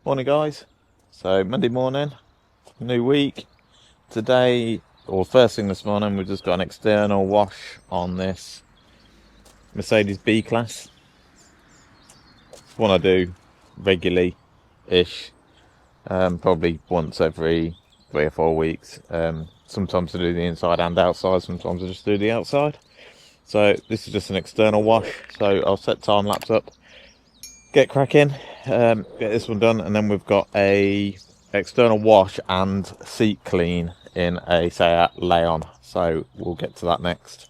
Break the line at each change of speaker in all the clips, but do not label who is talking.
Morning guys, so Monday morning, new week. Today, or first thing this morning, we've just got an external wash on this Mercedes B-Class. It's one I do regularly-ish, probably once every 3 or 4 weeks. Sometimes I do the inside and outside, sometimes I just do the outside. So this is just an external wash, so I'll set time lapse up, get cracking, get this one done, and then we've got a external wash and seat clean in a Seat Leon, so we'll get to that next.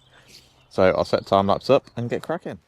So I'll set time lapse up and get cracking.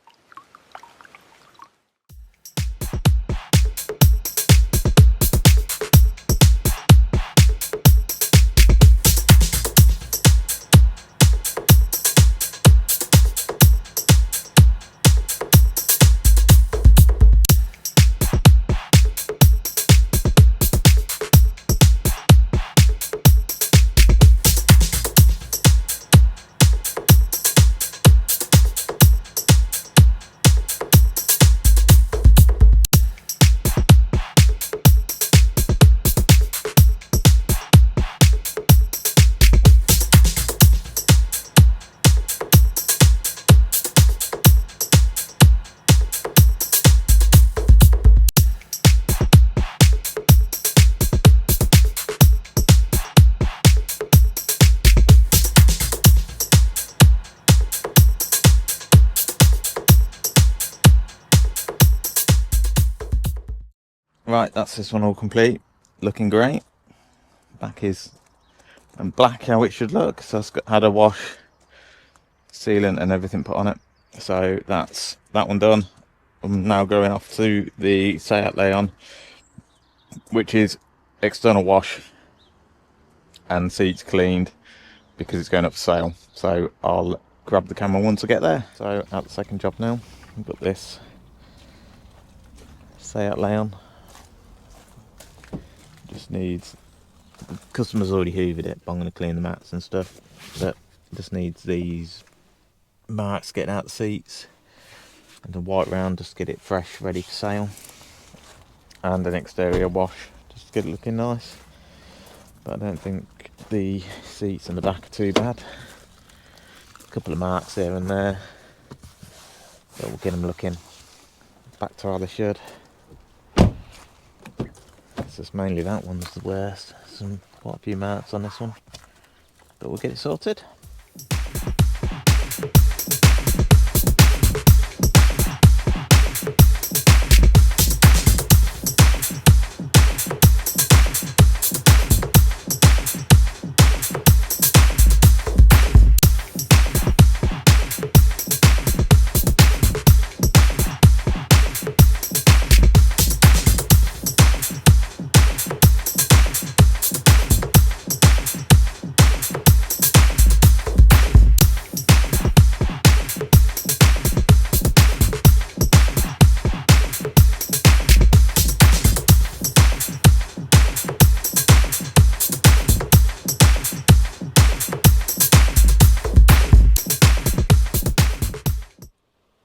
Right, that's this one all complete, looking great. Back is black how it should look, so it's had a wash, sealant and everything put on it. So that's that one done. I'm now going off to the Seat Leon, which is external wash and seats cleaned because it's going up for sale. So I'll grab the camera once I get there. So at the second job now, we've got this Seat Leon. Just needs, the customer's already hoovered it, but I'm going to clean the mats and stuff. But just needs these marks getting out the seats and a white round just to get it fresh, ready for sale, and an exterior wash just to get it looking nice. But I don't think the seats in the back are too bad. A couple of marks here and there, but we'll get them looking back to how they should. It's just mainly that one's the worst. Quite a few marks on this one, but we'll get it sorted.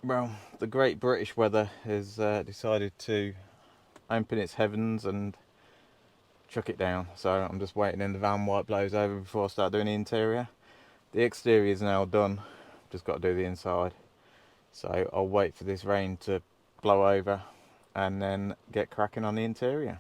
Well, the great British weather has decided to open its heavens and chuck it down. So I'm just waiting in the van while it blows over before I start doing the interior. The exterior is now done, just got to do the inside. So I'll wait for this rain to blow over and then get cracking on the interior.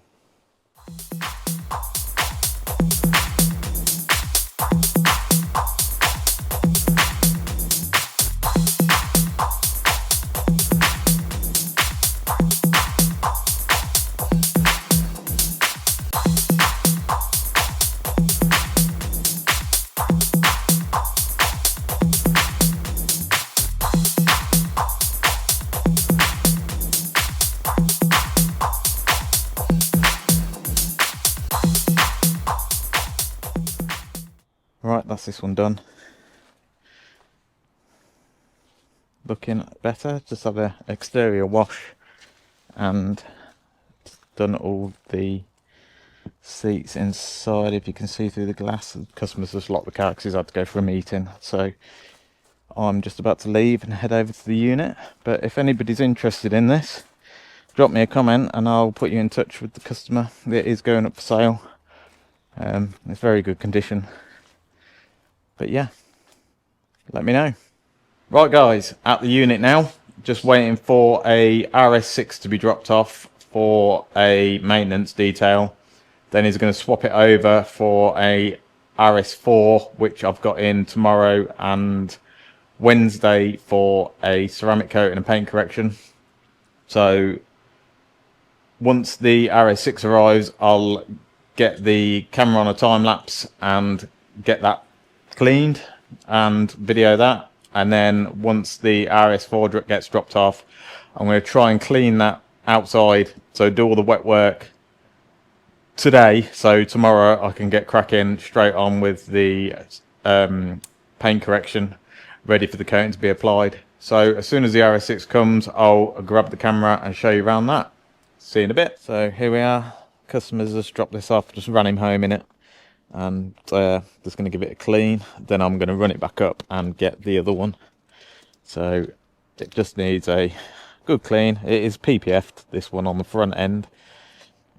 Right, that's this one done. Looking better, just have an exterior wash and done all the seats inside. If you can see through the glass, the customers just locked the car because he's had to go for a meeting. So I'm just about to leave and head over to the unit. But if anybody's interested in this, drop me a comment and I'll put you in touch with the customer. It is going up for sale. It's very good condition. But yeah, let me know. Right guys, at the unit now, just waiting for a RS6 to be dropped off for a maintenance detail. Then he's going to swap it over for a RS4, which I've got in tomorrow and Wednesday for a ceramic coat and paint correction. So once the RS6 arrives, I'll get the camera on a time lapse and get that cleaned and video that. And then once the RS4 gets dropped off, I'm going to try and clean that outside, so do all the wet work today, so tomorrow I can get cracking straight on with the paint correction, ready for the coating to be applied. So as soon as the RS6 comes, I'll grab the camera and show you around that. See you in a bit. So here we are, customers just dropped this off, just ran him home in it, and just going to give it a clean. Then I'm going to run it back up and get the other one. So it just needs a good clean. It is PPF'd, this one, on the front end,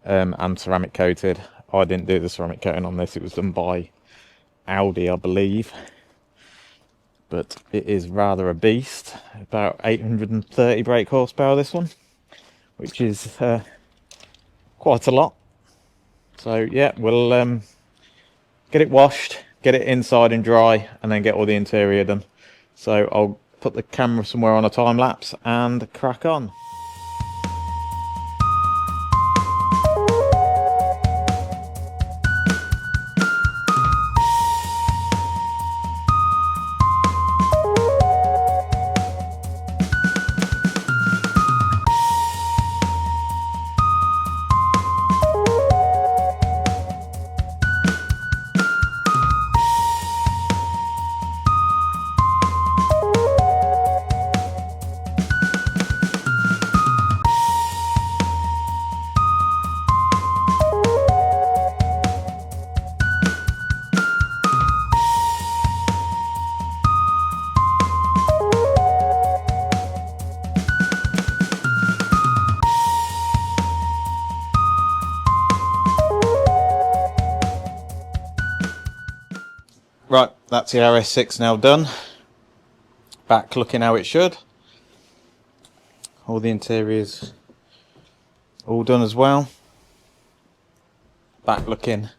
and ceramic coated. I didn't do the ceramic coating on this, it was done by Audi, I believe. But it is rather a beast. About 830 brake horsepower, this one, which is quite a lot. So yeah, we'll get it washed, get it inside and dry, and then get all the interior done. So I'll put the camera somewhere on a time lapse and crack on. Right, that's the RS6 now done. Back looking how it should. All the interiors all done as well. Back looking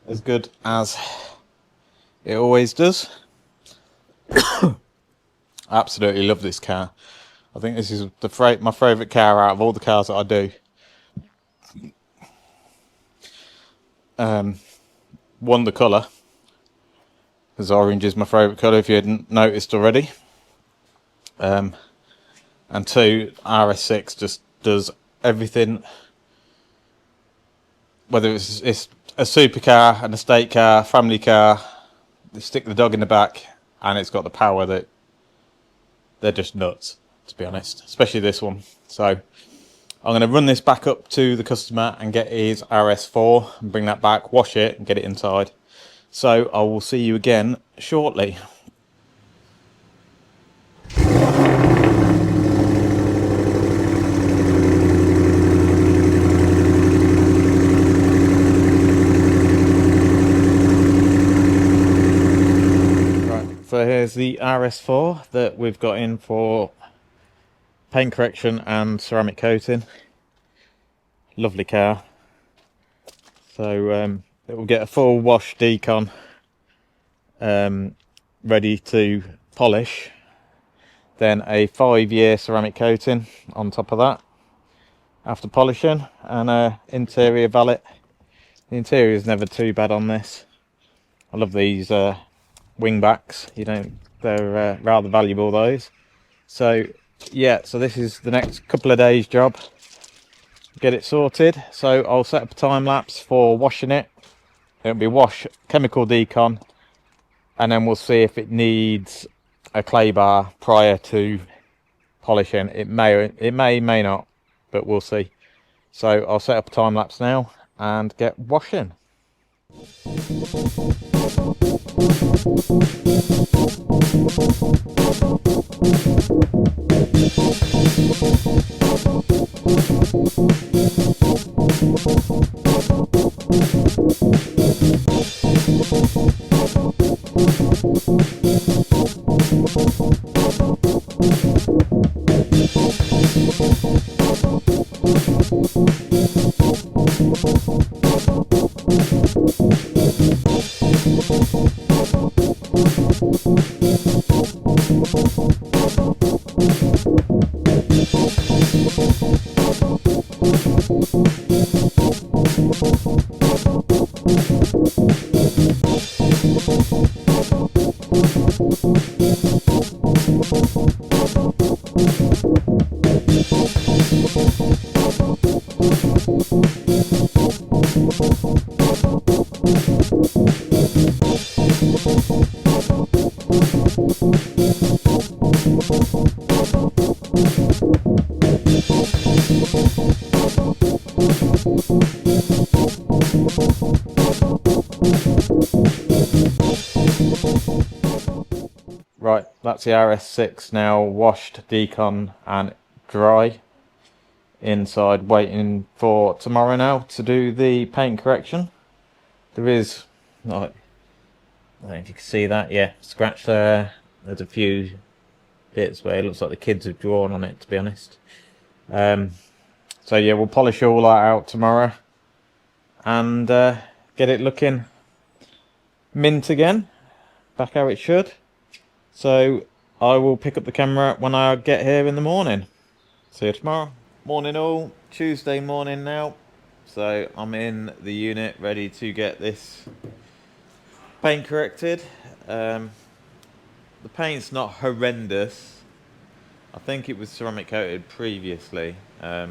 as good as it always does. Absolutely love this car. I think this is my favourite car out of all the cars that I do. One, the colour, because orange is my favourite colour if you hadn't noticed already. And two, RS6 just does everything. Whether it's a supercar, an estate car, family car, they stick the dog in the back, and it's got the power that they're just nuts, to be honest. Especially this one. So I'm going to run this back up to the customer and get his RS4 and bring that back, wash it and get it inside. So I will see you again shortly. So here's the RS4 that we've got in for paint correction and ceramic coating. Lovely car. So it will get a full wash decon, ready to polish. Then a 5-year ceramic coating on top of that after polishing, and a interior valet. The interior is never too bad on this. I love these wing backs, they're rather valuable, those. So yeah, so this is the next couple of days job, get it sorted. So I'll set up a time lapse for washing it. It'll be wash, chemical decon, and then we'll see if it needs a clay bar prior to polishing. It may not, but we'll see. So I'll set up a time lapse now and get washing. Right, that's the RS6 now washed, decon and dry inside, waiting for tomorrow now to do the paint correction. There is, like, I don't know if you can see that, yeah, scratch there. There's a few bits where it looks like the kids have drawn on it, to be honest. So yeah, we'll polish all that out tomorrow and get it looking mint again, back how it should. So I will pick up the camera when I get here in the morning. See you tomorrow. Morning all, Tuesday morning now. So I'm in the unit ready to get this paint corrected. The paint's not horrendous. I think it was ceramic coated previously, but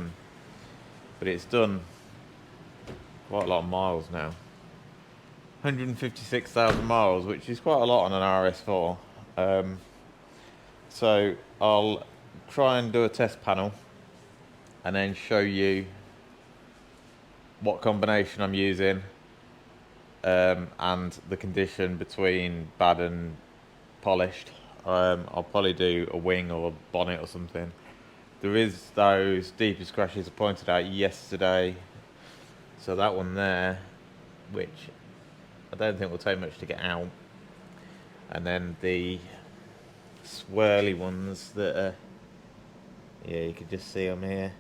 it's done quite a lot of miles now. 156,000 miles, which is quite a lot on an RS4. So I'll try and do a test panel and then show you what combination I'm using and the condition between bad and polished. I'll probably do a wing or a bonnet or something. There is those deeper scratches I pointed out yesterday, so that one there, which I don't think will take much to get out, and then the swirly ones that are, yeah, you can just see them here.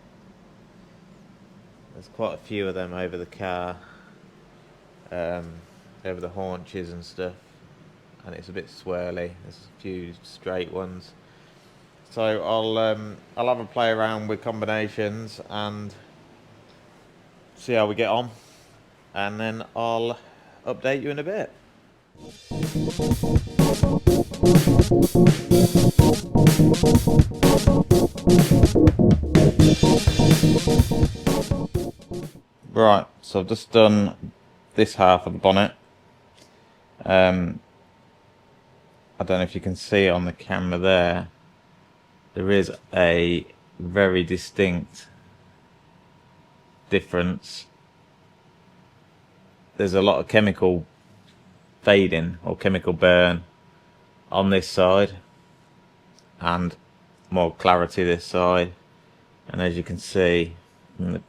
There's quite a few of them over the car, over the haunches and stuff, and it's a bit swirly. There's a few straight ones. So I'll have a play around with combinations and see how we get on, and then I'll update you in a bit. Right, so I've just done this half of the bonnet. I don't know if you can see on the camera there. There is a very distinct difference. There's a lot of chemical fading or chemical burn on this side and more clarity this side, and as you can see, the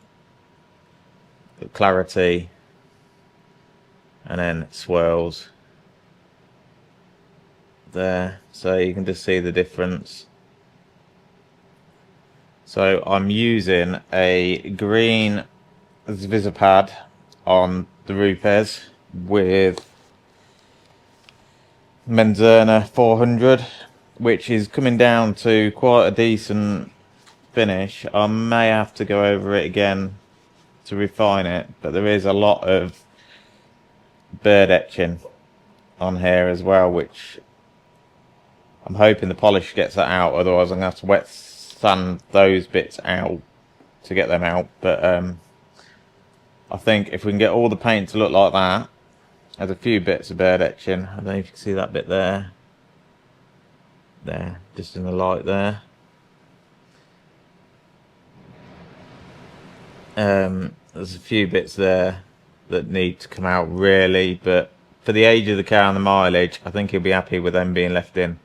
clarity and then it swirls there, so you can just see the difference. So I'm using a green Visipad on the Rupes with Menzerna 400, which is coming down to quite a decent finish. I may have to go over it again to refine it, but there is a lot of bird etching on here as well, which I'm hoping the polish gets that out, otherwise I'm going to have to wet sand those bits out to get them out. But I think if we can get all the paint to look like that, there's a few bits of bird etching. I don't know if you can see that bit there, just in the light there. There's a few bits there that need to come out really, but for the age of the car and the mileage, I think he'll be happy with them being left in.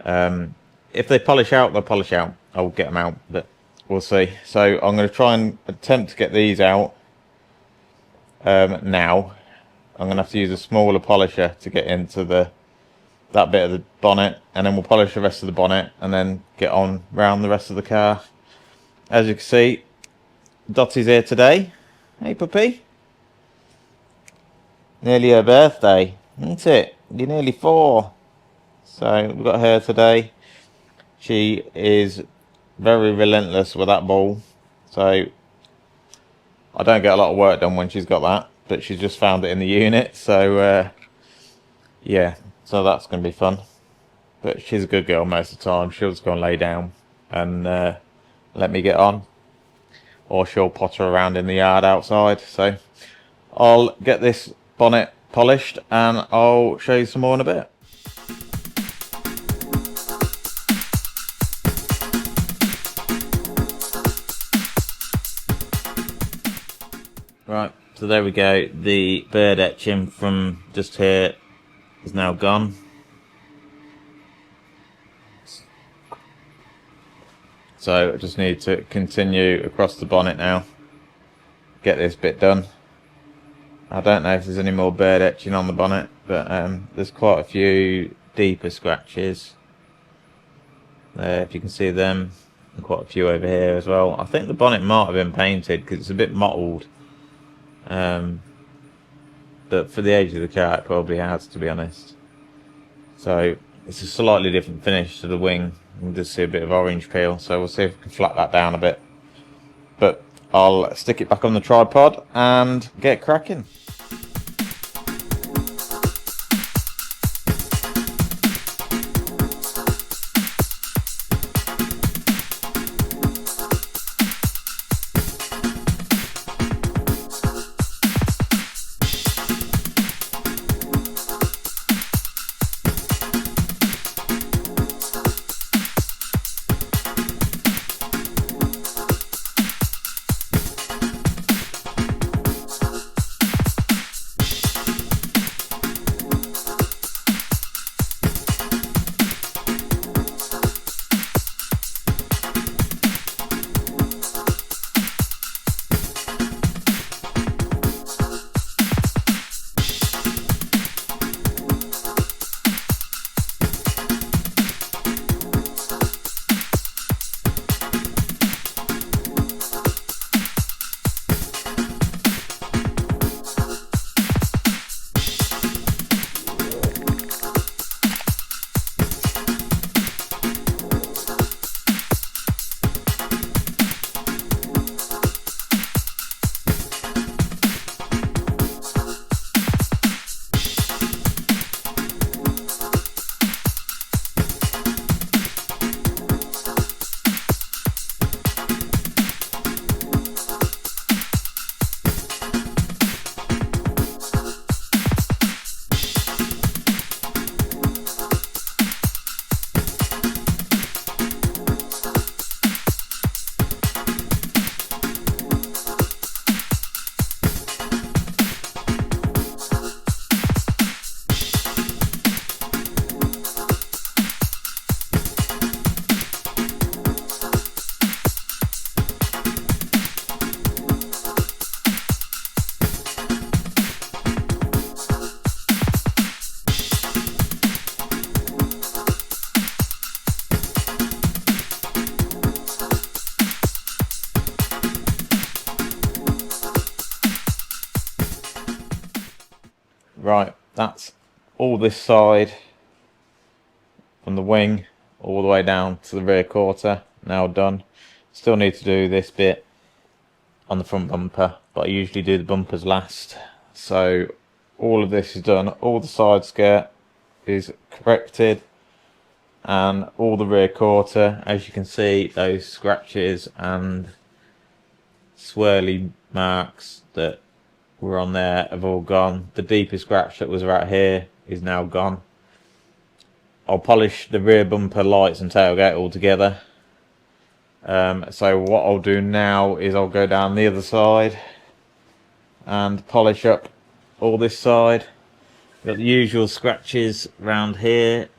If they polish out, they'll polish out. I'll get them out, but we'll see. So I'm going to try and attempt to get these out now. I'm going to have to use a smaller polisher to get into that bit of the bonnet, and then we'll polish the rest of the bonnet and then get on round the rest of the car. As you can see, Dottie's here today. Hey puppy. Nearly her birthday, isn't it? You're nearly 4. So we've got her today. She is very relentless with that ball. So I don't get a lot of work done when she's got that, but she's just found it in the unit. So yeah, so that's going to be fun. But she's a good girl most of the time. She'll just go and lay down and let me get on. Or she'll potter around in the yard outside. So I'll get this bonnet polished and I'll show you some more in a bit. Right, so there we go. The bird etching from just here is now gone. So I just need to continue across the bonnet now. Get this bit done. I don't know if there's any more bird etching on the bonnet, but there's quite a few deeper scratches there, if you can see them, and quite a few over here as well. I think the bonnet might have been painted because it's a bit mottled, but for the age of the car it probably has, to be honest. So it's a slightly different finish to the wing. You can just see a bit of orange peel, so we'll see if we can flat that down a bit. But I'll stick it back on the tripod and get cracking. Right, that's all this side from the wing all the way down to the rear quarter now done. Still need to do this bit on the front bumper, but I usually do the bumpers last. So all of this is done, all the side skirt is corrected, and all the rear quarter, as you can see, those scratches and swirly marks that were on there have all gone. The deeper scratch that was right here is now gone. I'll polish the rear bumper lights and tailgate all together. So what I'll do now is I'll go down the other side and polish up all this side. Got the usual scratches around here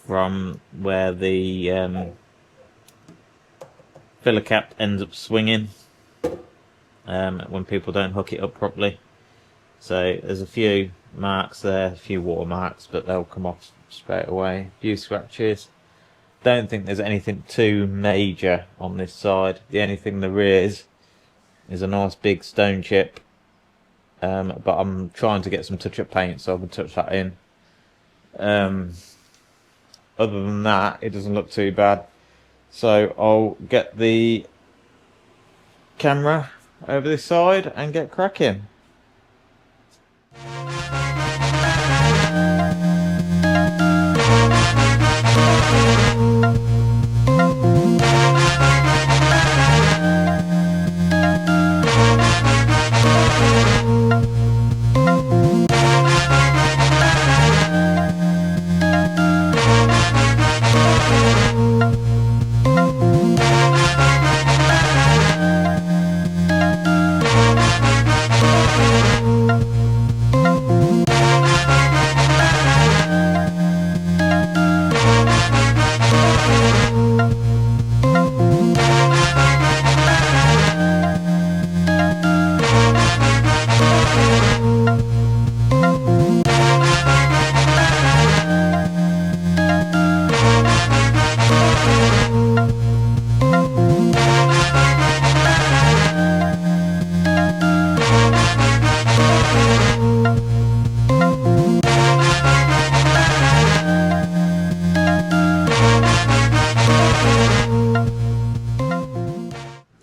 from where the filler cap ends up swinging when people don't hook it up properly. So there's a few marks there, a few watermarks, but they'll come off straight away. A few scratches. Don't think there's anything too major on this side. The only thing there is a nice big stone chip, but I'm trying to get some touch-up paint so I can touch that in. Other than that, it doesn't look too bad. So I'll get the camera over this side and get cracking.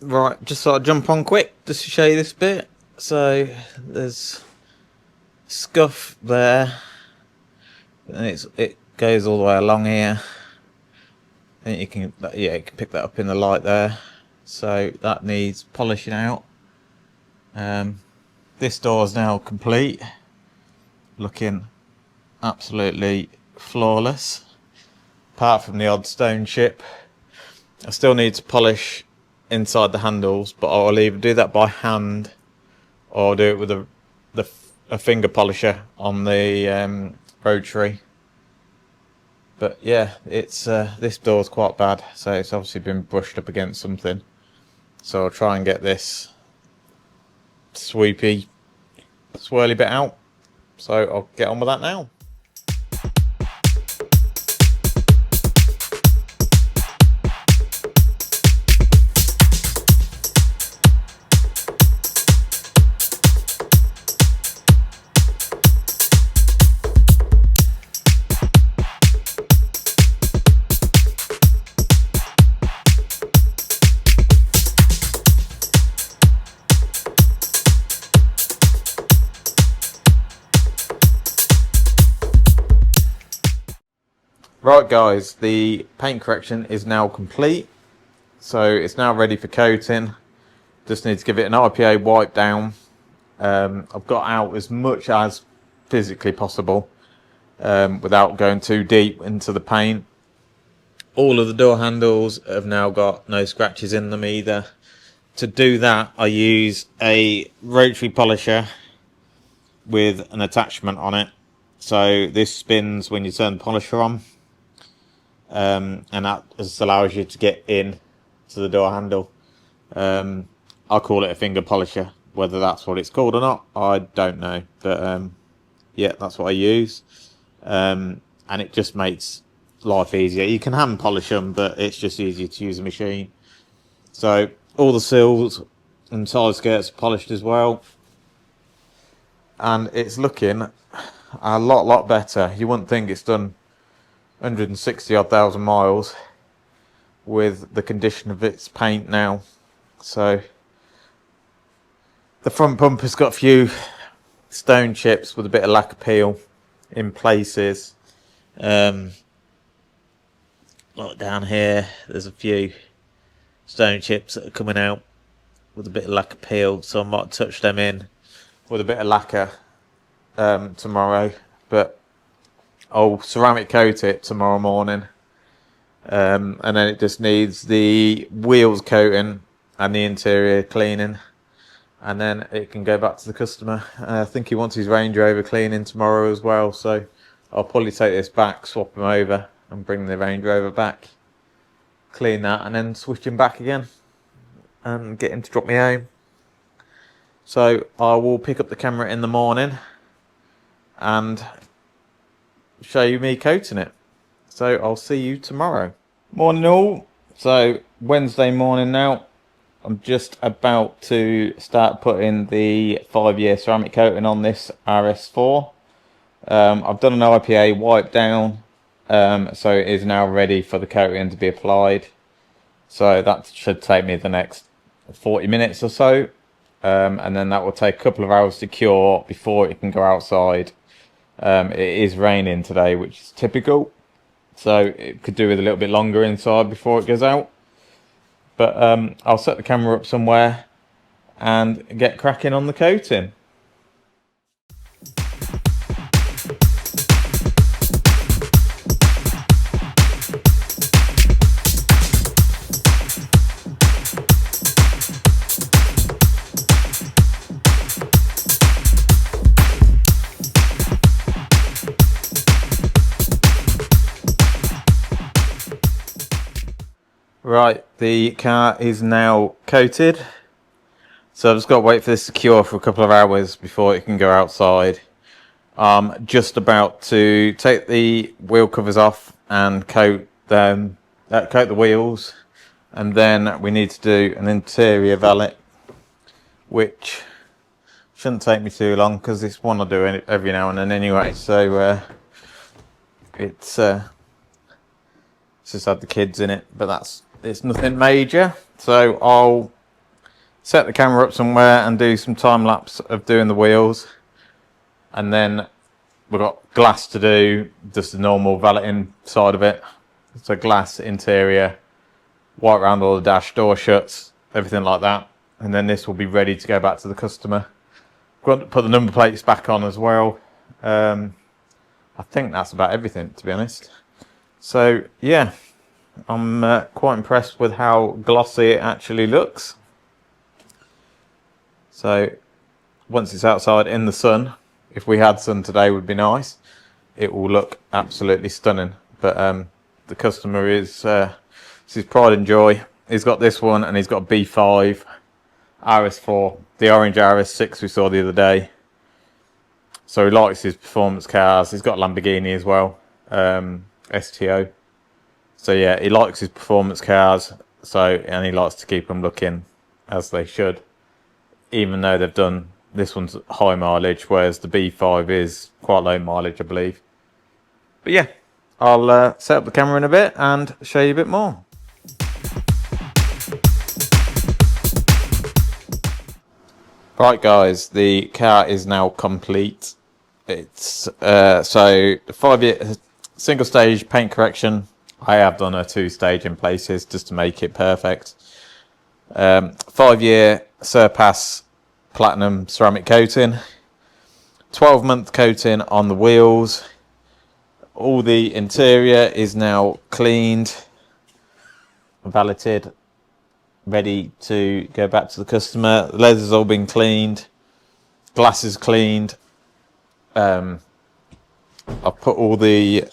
Right, just thought I'd jump on quick just to show you this bit. So there's scuff there, and it goes all the way along here. And you can pick that up in the light there. So that needs polishing out. This door is now complete, looking absolutely flawless, apart from the odd stone chip. I still need to polish inside the handles, but I'll either do that by hand or I'll do it with a finger polisher on the rotary. But yeah, it's this door's quite bad, so it's obviously been brushed up against something. So I'll try and get this sweepy, swirly bit out. So I'll get on with that now. Right guys, the paint correction is now complete, so it's now ready for coating. Just need to give it an IPA wipe down. I've got out as much as physically possible without going too deep into the paint. All of the door handles have now got no scratches in them either. To do that, I use a rotary polisher with an attachment on it. So this spins when you turn the polisher on. And that just allows you to get in to the door handle. I'll call it a finger polisher. Whether that's what it's called or not, I don't know. But yeah, that's what I use. And it just makes life easier. You can hand polish them, but it's just easier to use a machine. So all the sills and side skirts are polished as well. And it's looking a lot better. You wouldn't think it's done 160 odd thousand miles with the condition of its paint now. So the front bumper's got a few stone chips with a bit of lacquer peel in places. Like down here, there's a few stone chips that are coming out with a bit of lacquer peel, so I might touch them in with a bit of lacquer tomorrow. But I'll ceramic coat it tomorrow morning, and then it just needs the wheels coating and the interior cleaning, and then it can go back to the customer. I think he wants his Range Rover cleaning tomorrow as well, so I'll probably take this back, swap him over and bring the Range Rover back, clean that and then switch him back again. and get him to drop me home. So I will pick up the camera in the morning and show you me coating it. So I'll see you tomorrow. Morning all. So Wednesday morning now. I'm just about to start putting the 5-year ceramic coating on this RS4. I've done an IPA wipe down, so it is now ready for the coating to be applied. So that should take me the next 40 minutes or so, and then that will take a couple of hours to cure before it can go outside. It is raining today, which is typical, so it could do with a little bit longer inside before it goes out. But I'll set the camera up somewhere and get cracking on the coating. Right, the car is now coated, so I've just got to wait for this to cure for a couple of hours before it can go outside. I'm just about to take the wheel covers off and coat them, coat the wheels, and then we need to do an interior valet, which shouldn't take me too long because it's one I do every now and then anyway. So it's just had the kids in it, but it's nothing major. So I'll set the camera up somewhere and do some time lapse of doing the wheels, and then we've got glass to do, just the normal valeting side of it. So glass interior, white round all the dash, door shuts, everything like that, and then this will be ready to go back to the customer. I've got to put the number plates back on as well. I think that's about everything, to be honest. So yeah, I'm quite impressed with how glossy it actually looks. So once it's outside in the sun, if we had sun today would be nice, it will look absolutely stunning. But the customer is, this is pride and joy. He's got this one and he's got a B5 RS4, the orange RS6 we saw the other day. So he likes his performance cars. He's got a Lamborghini as well, STO. So yeah, he likes his performance cars, and he likes to keep them looking as they should, even though they've done, this one's high mileage, whereas the B5 is quite low mileage, I believe. But yeah, I'll set up the camera in a bit and show you a bit more. Right guys, the car is now complete. It's so the 5-year single stage paint correction. I have done a 2-stage in places just to make it perfect. 5-year Surpass Platinum ceramic coating. 12-month coating on the wheels. All the interior is now cleaned, valeted, ready to go back to the customer. The leather's all been cleaned. Glass is cleaned. I've put all the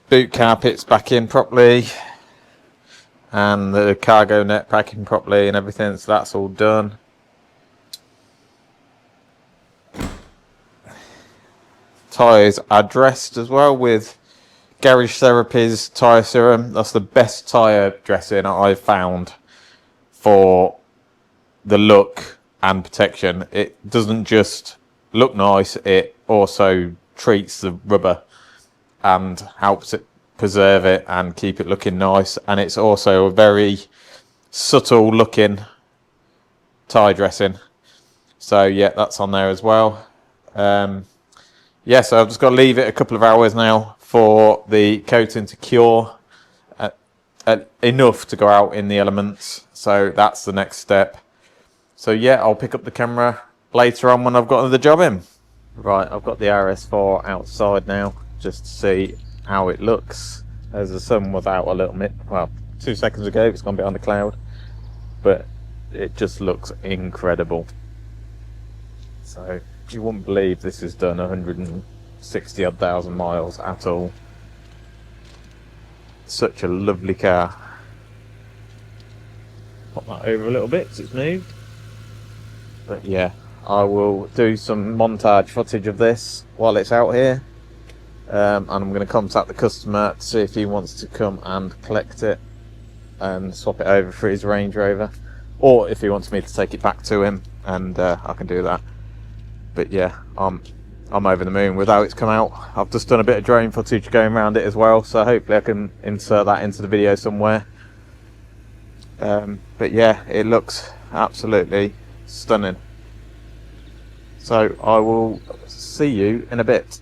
boot carpets back in properly and the cargo net back in properly and everything, so that's all done. Tyres are dressed as well with Garage Therapy's tyre serum. That's the best tyre dressing I've found for the look and protection. It doesn't just look nice, it also treats the rubber and helps it preserve it and keep it looking nice. And it's also a very subtle looking tie dressing. So yeah, that's on there as well. Yeah, so I've just got to leave it a couple of hours now for the coating to cure enough to go out in the elements. So that's the next step. So yeah, I'll pick up the camera later on when I've got the job in. Right, I've got the RS4 outside now just to see how it looks as the sun was out a little bit. Well, 2 seconds ago it's gone behind the cloud, but it just looks incredible. So you wouldn't believe this has done 160 odd thousand miles at all. Such a lovely car. Pop that over a little bit because it's moved. But yeah, I will do some montage footage of this while it's out here. And I'm going to contact the customer to see if he wants to come and collect it and swap it over for his Range Rover, or if he wants me to take it back to him, and I can do that. But yeah, I'm over the moon with how it's come out. I've just done a bit of drone footage going around it as well, so hopefully I can insert that into the video somewhere. But yeah, it looks absolutely stunning. So I will see you in a bit.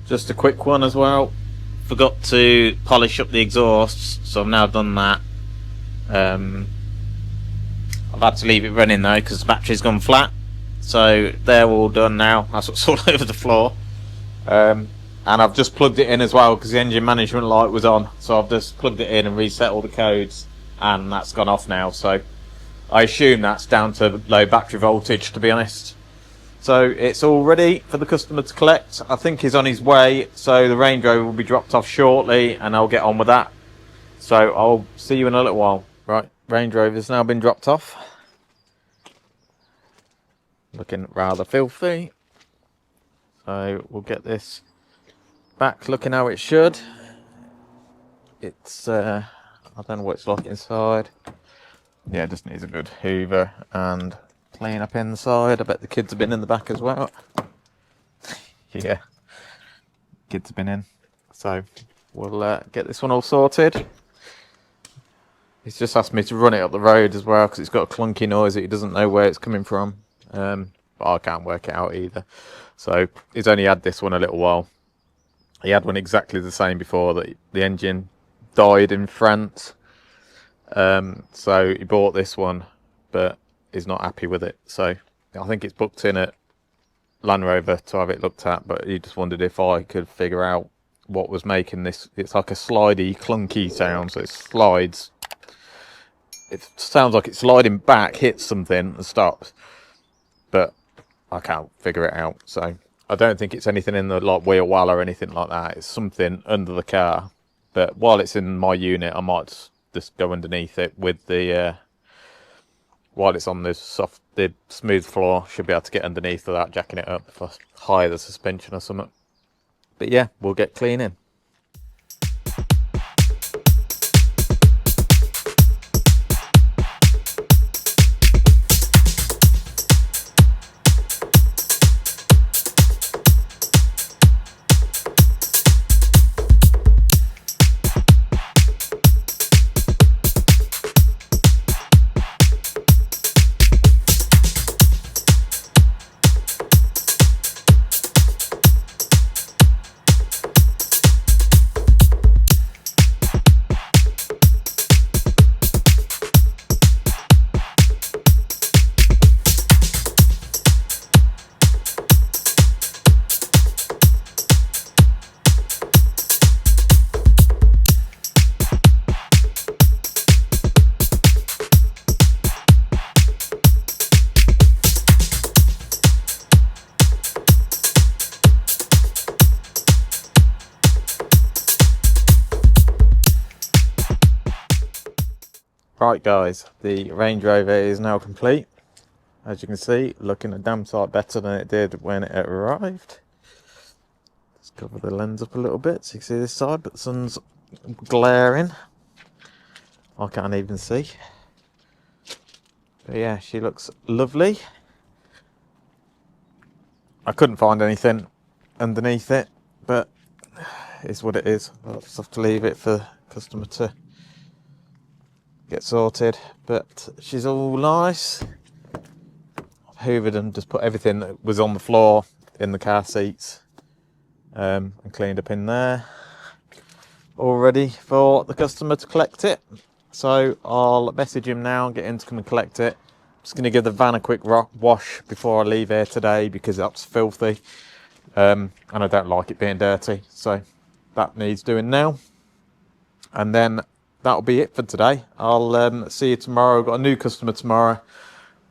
Just a quick one as well. Forgot to polish up the exhausts, so I've now done that. I've had to leave it running though because the battery's gone flat. So they're all done now. That's what's all over the floor. And I've just plugged it in as well because the engine management light was on. So I've just plugged it in and reset all the codes, and that's gone off now. So I assume that's down to low battery voltage, to be honest. So it's all ready for the customer to collect. I think he's on his way, so the Range Rover will be dropped off shortly and I'll get on with that. So I'll see you in a little while. Right, Range Rover's now been dropped off. Looking rather filthy. So we'll get this back looking how it should. It's, I don't know what it's like inside. Yeah, it just needs a good hoover and clean up inside. I bet the kids have been in the back as well. Yeah, kids have been in. So we'll get this one all sorted. He's just asked me to run it up the road as well because it's got a clunky noise that he doesn't know where it's coming from. But I can't work it out either. So he's only had this one a little while. He had one exactly the same before, that the engine died in France. So he bought this one, but is not happy with it, so I think it's booked in at Land Rover to have it looked at, but he just wondered if I could figure out what was making this. It's like a slidey, clunky sound, so it slides. It sounds like it's sliding back, hits something and stops, but I can't figure it out. So I don't think it's anything in the like wheel well or anything like that. It's something under the car, but while it's in my unit I might just go underneath it with the while it's on this the smooth floor. Should be able to get underneath without jacking it up if I hire the suspension or something. But yeah, we'll get cleaning. Right guys, the Range Rover is now complete. As you can see, looking a damn sight better than it did when it arrived. Let's cover the lens up a little bit so you can see this side, but the sun's glaring. I can't even see. But yeah, she looks lovely. I couldn't find anything underneath it, but it's what it is. I'll just have to leave it for the customer to get sorted. But she's all nice. I've hoovered and just put everything that was on the floor in the car seats and cleaned up in there, all ready for the customer to collect it. So I'll message him now and get him to come and collect it. Just going to give the van a quick wash before I leave here today because that's filthy and I don't like it being dirty, so that needs doing now. And then that'll be it for today. I'll see you tomorrow. I've got a new customer tomorrow.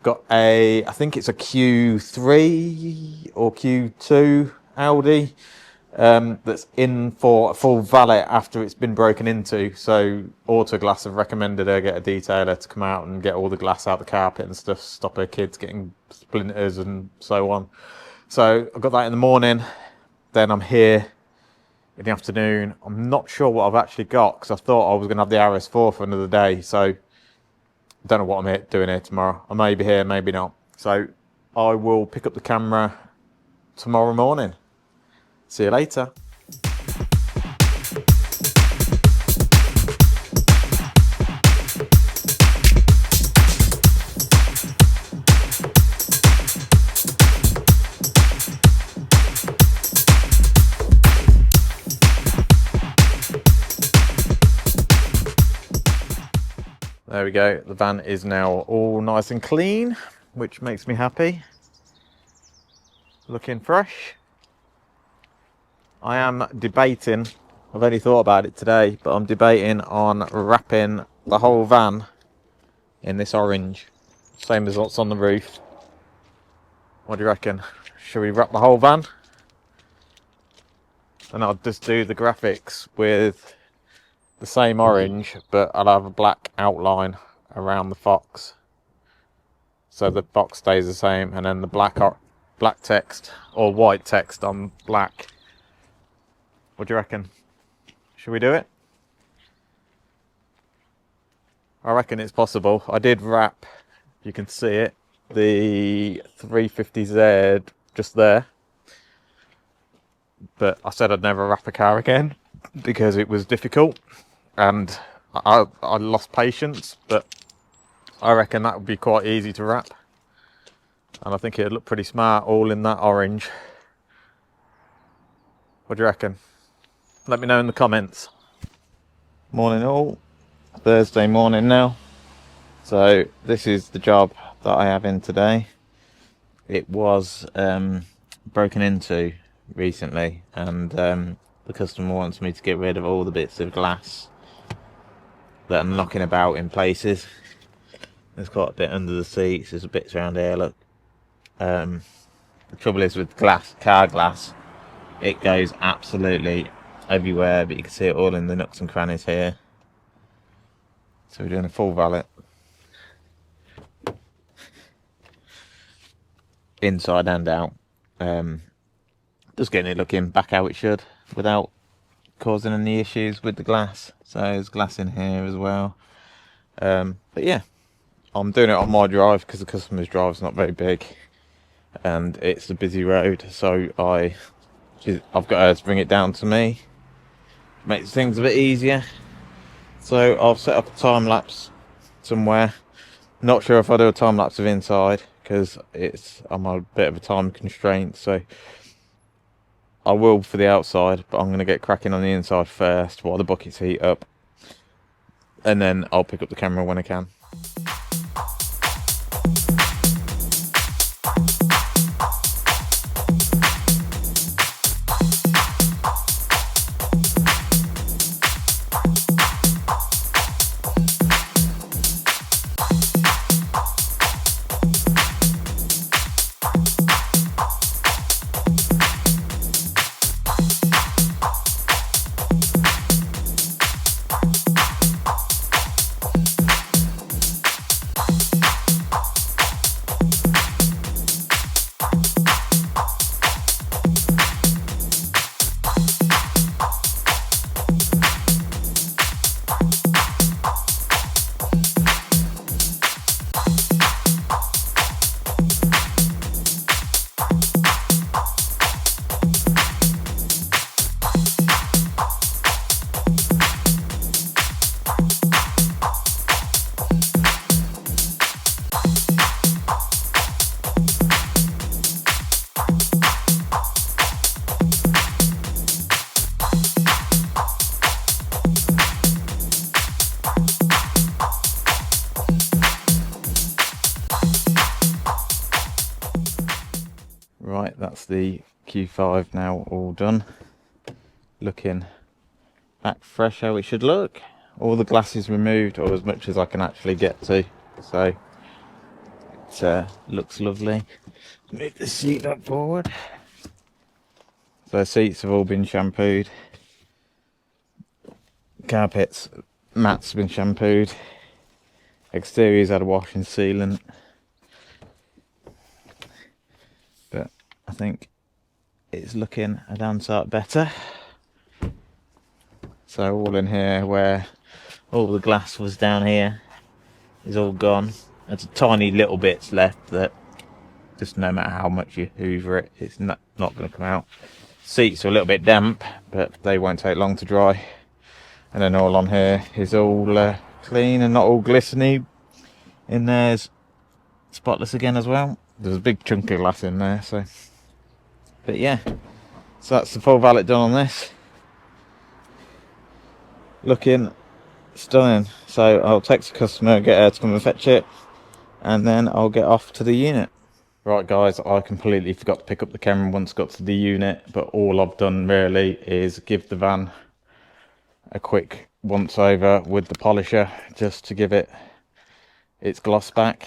Got a, I think it's a Q3 or Q2 Audi that's in for a full valet after it's been broken into. So Autoglass have recommended her get a detailer to come out and get all the glass out the carpet and stuff, stop her kids getting splinters and so on. So I've got that in the morning. Then I'm here in the afternoon. I'm not sure what I've actually got because I thought I was going to have the RS4 for another day. So I don't know what I'm doing here tomorrow. I may be here, maybe not. So I will pick up the camera tomorrow morning. See you later. There we go. The van is now all nice and clean, which makes me happy. Looking fresh. I am debating, I've only thought about it today, but I'm debating on wrapping the whole van in this orange, same as what's on the roof. What do you reckon? Should we wrap the whole van? And I'll just do the graphics with the same orange, but I'll have a black outline around the fox, so the fox stays the same, and then the black text or white text on black. What do you reckon? Should we do it? I reckon it's possible. I did wrap, you can see it, the 350Z just there, but I said I'd never wrap a car again because it was difficult and I lost patience, but I reckon that would be quite easy to wrap, and I think it'd look pretty smart all in that orange. What do you reckon? Let me know in the comments. Morning all, Thursday morning now. So this is the job that I have in today. It was broken into recently, and the customer wants me to get rid of all the bits of glass that I'm knocking about in places. There's quite a bit under the seats, there's bits around here, look. The trouble is with glass, car glass, it goes absolutely everywhere, but you can see it all in the nooks and crannies here. So we're doing a full valet inside and out, just getting it looking back how it should without causing any issues with the glass. So there's glass in here as well, but yeah, I'm doing it on my drive because the customer's drive's not very big and it's a busy road, so I've got her to bring it down to me. Makes things a bit easier. So I'll set up a time lapse somewhere. Not sure if I'll do a time lapse of inside because I'm on a bit of a time constraint, so I will for the outside, but I'm going to get cracking on the inside first while the buckets heat up, and then I'll pick up the camera when I can. that's the Q5 now all done. Looking back fresh how it should look. All the glass is removed, or as much as I can actually get to. So it looks lovely. Move the seat back forward. So seats have all been shampooed. Carpets, mats have been shampooed. Exterior's had a wash and sealant. But I think it's looking a damn sight better. So all in here where all the glass was down here is all gone. There's tiny little bits left that just no matter how much you hoover it, it's not going to come out. Seats are a little bit damp, but they won't take long to dry. And then all on here is all clean and not all glistening. In there's spotless again as well. There's a big chunk of glass in there, so. But yeah, so that's the full valet done on this. Looking stunning. So I'll text the customer, get her to come and fetch it, and then I'll get off to the unit. Right guys, I completely forgot to pick up the camera once I got to the unit, but all I've done really is give the van a quick once over with the polisher just to give it its gloss back.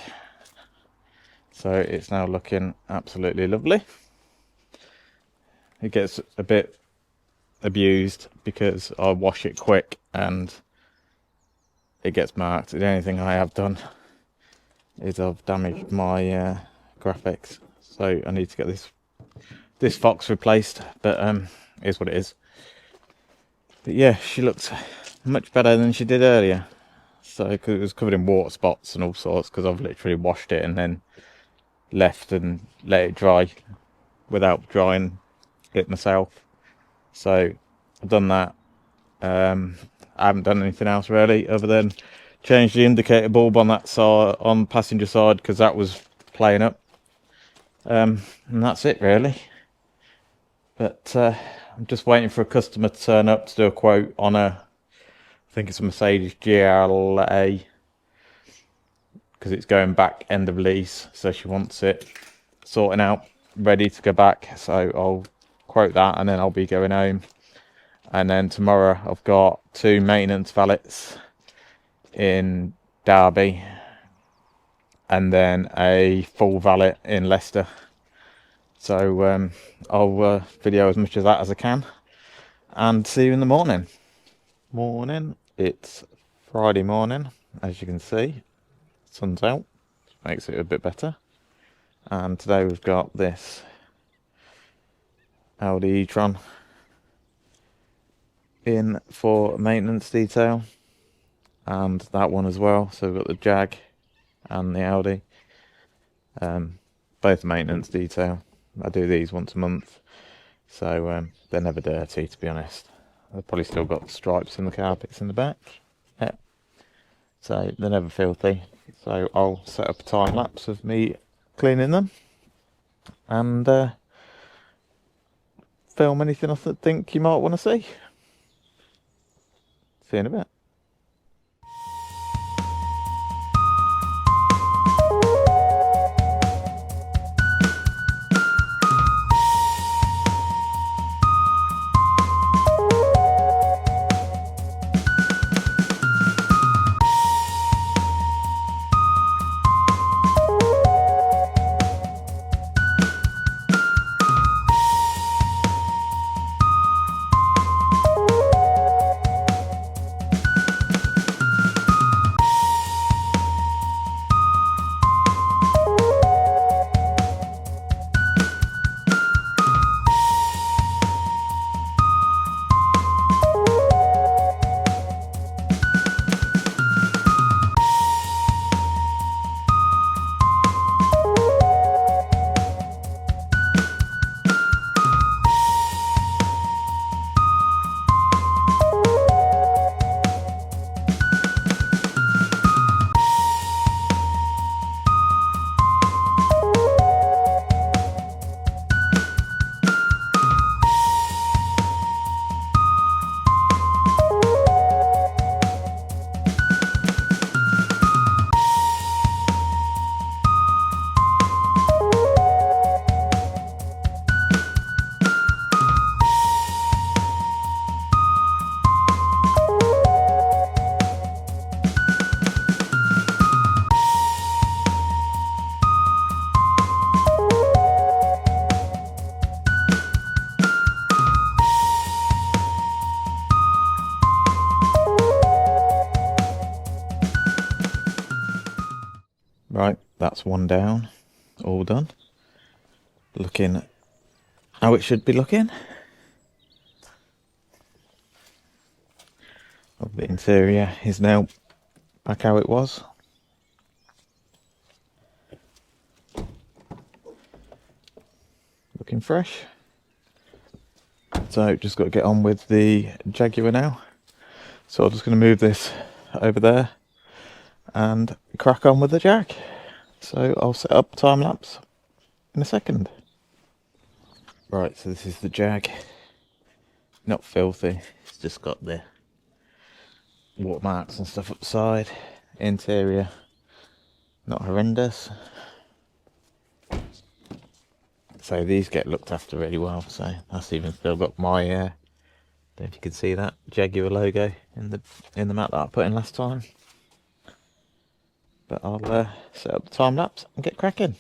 So it's now looking absolutely lovely. It gets a bit abused because I wash it quick and it gets marked. The only thing I have done is I've damaged my graphics, so I need to get this Fox replaced, but is what it is. But yeah, she looks much better than she did earlier. So because it was covered in water spots and all sorts, because I've literally washed it and then left and let it dry without drying it myself. So I've done that. I haven't done anything else really other than change the indicator bulb on that side, on the passenger side, because that was playing up. And that's it really. But I'm just waiting for a customer to turn up to do a quote on a, I think it's a Mercedes GLA, because it's going back end of lease, so she wants it sorting out, ready to go back. So I'll quote that and then I'll be going home. And then tomorrow I've got 2 maintenance valets in Derby and then a full valet in Leicester. So I'll video as much of that as I can and see you in the morning. It's Friday morning, as you can see. Sun's out, makes it a bit better. And today we've got this Audi e-tron in for maintenance detail, and that one as well. So we've got the Jag and the Audi, both maintenance detail. I do these once a month, so they're never dirty, to be honest. They've probably still got stripes in the carpets in the back, yeah. So they're never filthy. So I'll set up a time lapse of me cleaning them and film anything I think you might want to see. See you in a bit. Right, that's one down, all done. Looking how it should be looking. The interior is now back how it was. Looking fresh. So just got to get on with the Jaguar now. So I'm just going to move this over there and crack on with the Jag. So I'll set up time lapse in a second. Right, so this is the Jag. Not filthy, it's just got the watermarks and stuff up the side. Interior, not horrendous. So these get looked after really well. So that's even still got my, don't know if you can see that Jaguar logo in the mat that I put in last time. But I'll set up the time lapse and get cracking.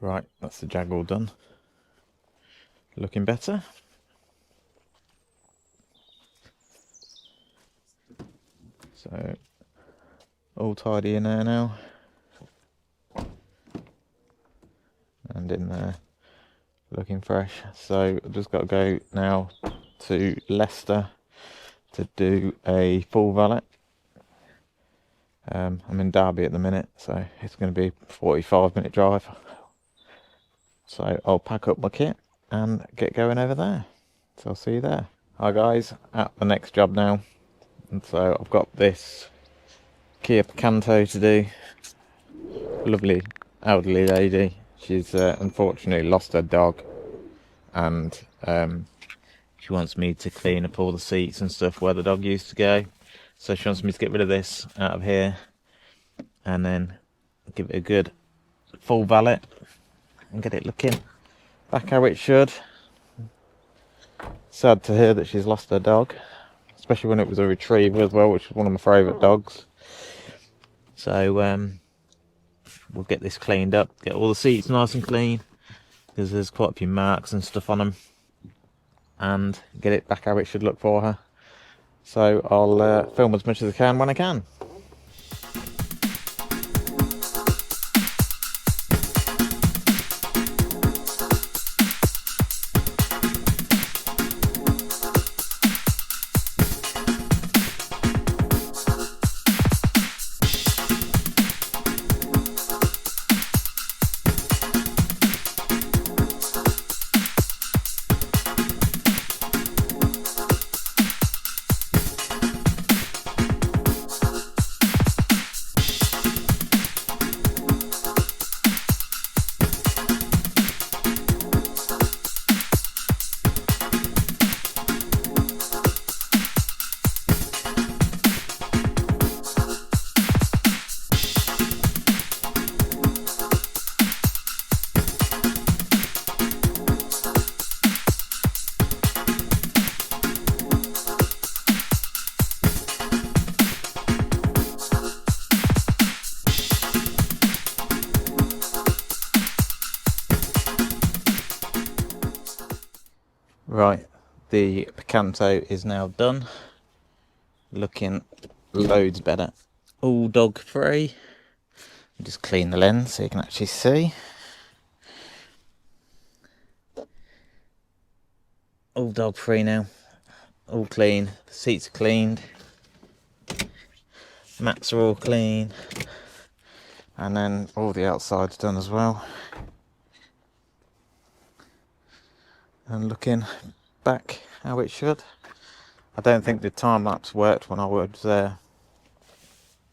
Right, that's the Jag all done. Looking better. So, all tidy in there now. And in there, looking fresh. So, I've just got to go now to Leicester to do a full valet. I'm in Derby at the minute, so it's going to be a 45-minute drive. So I'll pack up my kit and get going over there. So I'll see you there. Hi guys, at the next job now. And so I've got this Kia Picanto to do. Lovely elderly lady. She's unfortunately lost her dog, and she wants me to clean up all the seats and stuff where the dog used to go. So she wants me to get rid of this out of here and then give it a good full valet and get it looking back how it should. Sad to hear that she's lost her dog, especially when it was a retriever as well, which is one of my favourite dogs. So we'll get this cleaned up, get all the seats nice and clean, because there's quite a few marks and stuff on them, and get it back how it should look for her. So I'll film as much as I can when I can. Right, the Picanto is now done. Looking loads better. All dog free. Just clean the lens so you can actually see. All dog free now. All clean. The seats are cleaned. Mats are all clean. And then all the outside's done as well. And looking back how it should. I don't think the time lapse worked when I was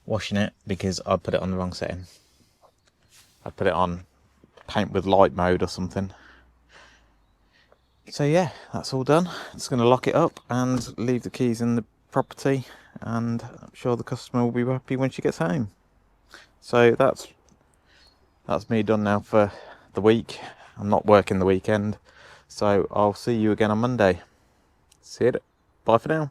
washing it because I put it on the wrong setting. I put it on paint with light mode or something. So yeah, that's all done. Just going to lock it up and leave the keys in the property, and I'm sure the customer will be happy when she gets home. So that's me done now for the week. I'm not working the weekend, so I'll see you again on Monday. See you. Bye for now.